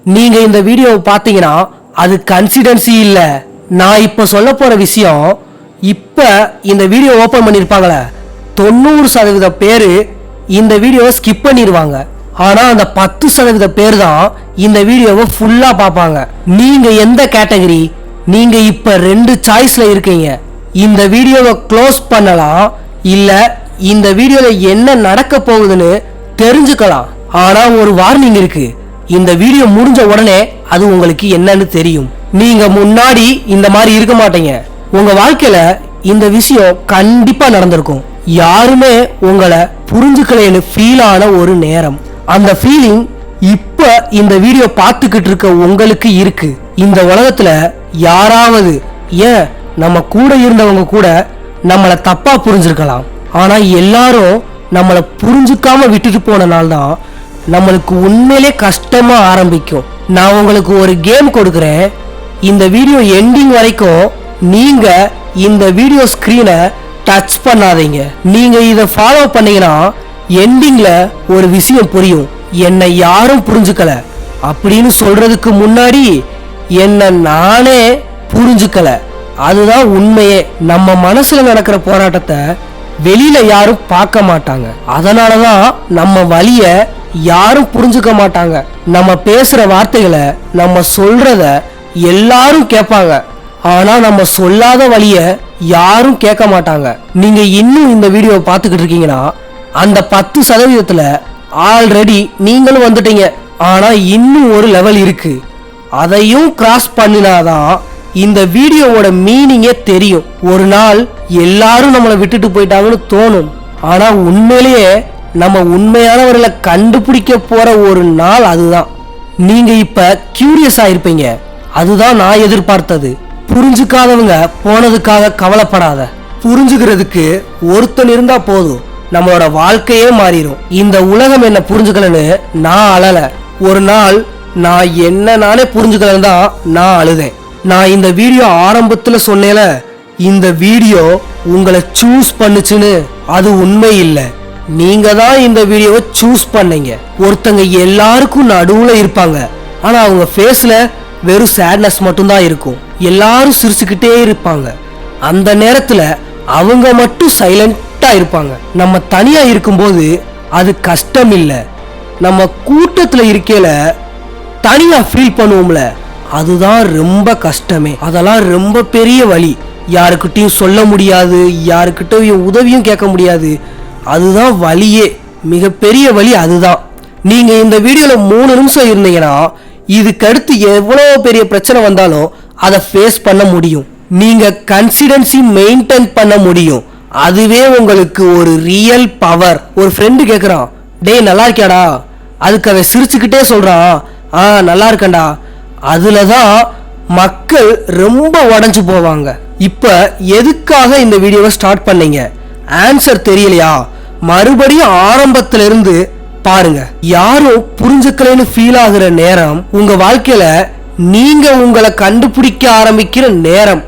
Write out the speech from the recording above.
நீங்க இந்த வீடியோவை பார்த்தீங்கன்னா அது கன்சிடென்சி இல்ல. நான் இப்ப சொல்ல போற விஷயம் இப்ப இந்த வீடியோ ஓபன் பண்ணிருப்பாங்களே 90% பேரு இந்த வீடியோவை ஸ்கிப் பண்ணிடுவாங்க. ஆனா அந்த 10% பேர் தான் இந்த வீடியோவை ஃபுல்லா பார்ப்பாங்க. நீங்க எந்த கேட்டகரி? நீங்க இப்ப 2 சாய்ஸ்ல இருக்கீங்க. இந்த வீடியோவை க்ளோஸ் பண்ணலாம், இல்ல இந்த வீடியோல என்ன நடக்க போகுதுன்னு தெரிஞ்சுக்கலாம். ஆனா ஒரு வார்னிங் இருக்கு, இந்த வீடியோ முடிஞ்ச உடனே அது உங்களுக்கு என்னன்னு தெரியும். நீங்க முன்னாடி இந்த மாதிரி இருக்க மாட்டீங்க. உங்க வாழ்க்கையில இந்த விஷயம் கண்டிப்பா நடந்திருக்கும். யாருமே உங்களை புரிஞ்சுக்கலைன்னு ஃபீல் ஆன ஒரு நேரம். அந்த ஃபீலிங் இப்ப இந்த வீடியோ பார்த்துக்கிட்டு இருக்க உங்களுக்கு இருக்கு. இந்த உலகத்துல யாராவது, ஏன் நம்ம கூட இருந்தவங்க கூட நம்மளை தப்பா புரிஞ்சிருக்கலாம். ஆனா எல்லாரும் நம்மளை புரிஞ்சுக்காம விட்டுட்டு போன நாள் தான் நம்மளுக்கு உண்மையிலே கஷ்டமா ஆரம்பிக்கும். நான் உங்களுக்கு ஒரு கேம் கொடுக்குறேன். இந்த வீடியோ எண்டிங் வரைக்கும் நீங்க இந்த வீடியோ ஸ்கிரீனை டச் பண்ணாதீங்க. நீங்க இதை ஃபாலோ பண்ணீங்கன்னா எண்டிங்ல ஒரு விஷயம் புரியும். என்னை யாரும் புரிஞ்சுக்கல அப்படின்னு சொல்றதுக்கு முன்னாடி என்ன நானே புரிஞ்சுக்கல, அதுதான் உண்மையே. நம்ம மனசுல நடக்கிற போராட்டத்தை வெளியில யாரும் பார்க்க மாட்டாங்க. அதனாலதான் நம்ம வலிய யாரும் புரிஞ்சுக்க மாட்டாங்க. நம்ம பேசுற வார்த்தைகளை, நம்ம சொல்றத எல்லாரும் கேட்பாங்க. ஆனா நம்ம சொல்லாத வலிய யாரும் கேட்க மாட்டாங்க. நீங்க இன்னும் இந்த வீடியோவை பார்த்துக்கிட்டு இருக்கீங்கன்னா அந்த 10% ஆல்ரெடி நீங்களும் வந்துட்டீங்க. ஆனா இன்னும் ஒரு லெவல் இருக்கு. அதையும் கிராஸ் பண்ணினாதான் இந்த வீடியோவோட மீனிங்கே தெரியும். ஒரு நாள் எல்லாரும் நம்மளை விட்டுட்டு போயிட்டாங்கன்னு தோணும். ஆனா உண்மையிலேயே நம்ம உண்மையானவர்களை கண்டுபிடிக்க போற ஒரு நாள் அதுதான். நீங்க இப்ப கியூரியஸ் ஆயிருப்பீங்க. அதுதான் நான் எதிர்பார்த்தது. புரிஞ்சுக்காதவங்க போனதுக்காக கவலைப்படாத. புரிஞ்சுக்கிறதுக்கு ஒருத்தன் இருந்தா போதும், நம்மளோட வாழ்க்கையே மாறிடும். இந்த உலகம் என்ன புரிஞ்சுக்கலன்னு நான் அழல. ஒரு நாள் நான் என்ன நானே புரிஞ்சுக்கலன்னு தான் நான் அழுதேன். நான் இந்த வீடியோ ஆரம்பத்துல சொன்னேல, இந்த வீடியோ உங்களை சூஸ் பண்ணுச்சுன்னு. அது உண்மை இல்லை, நீங்க தான் இந்த வீடியோவை சூஸ் பண்ணீங்க. ஒருத்தங்க எல்லாருக்கும் நடுவுல இருப்பாங்க, ஆனா அவங்க ஃபேஸ்ல வெறும் சேட்னஸ் மட்டும்தான் இருக்கும். எல்லாரும் சிரிச்சுக்கிட்டே இருப்பாங்க. அந்த நேரத்துல அவங்க மட்டும் சைலண்டா இருப்பாங்க. நம்ம தனியா இருக்கும்போது அது கஷ்டம் இல்லை, நம்ம கூட்டத்துல இருக்கையில தனியா ஃபீல் பண்ணுவோம்ல, அதுதான் ரொம்ப கஷ்டமே. அதெல்லாம் ரொம்ப பெரிய வலி. யாருக்கிட்டையும் சொல்ல முடியாது, யாருக்கிட்டையும் உதவியும் கேட்க முடியாது. அதுதான் வலியே, மிகப்பெரிய வலி அதுதான். நீங்க இந்த வீடியோல 3 நிமிஷம் இருந்தீங்கன்னா இதுக்கு அடுத்து எவ்வளவு பெரிய பிரச்சனை வந்தாலும் அதை ஃபேஸ் பண்ண முடியும். நீங்க கன்சிடென்சி மெயின்டைன் பண்ண முடியும். அதுவே உங்களுக்கு ஒரு ரியல் பவர். ஒரு ஃப்ரெண்டு கேட்குறான், டேய் நல்லா இருக்கியாடா? அதுக்கு அவன் சிரிச்சுக்கிட்டே சொல்றான், நல்லா இருக்கண்டா. அதுலதான் மக்கள் ரொம்ப உடஞ்சு போவாங்க. இப்ப எதுக்காக இந்த வீடியோவை ஸ்டார்ட் பண்ணீங்க? ஆன்சர் தெரியலையா? மறுபடியும் ஆரம்பத்துல இருந்து பாருங்க. யாரும் புரிஞ்சுக்கலைன்னு ஃபீல் ஆகுற நேரம் உங்க வாழ்க்கையில நீங்க உங்களை கண்டுபிடிக்க ஆரம்பிக்கிற நேரம்.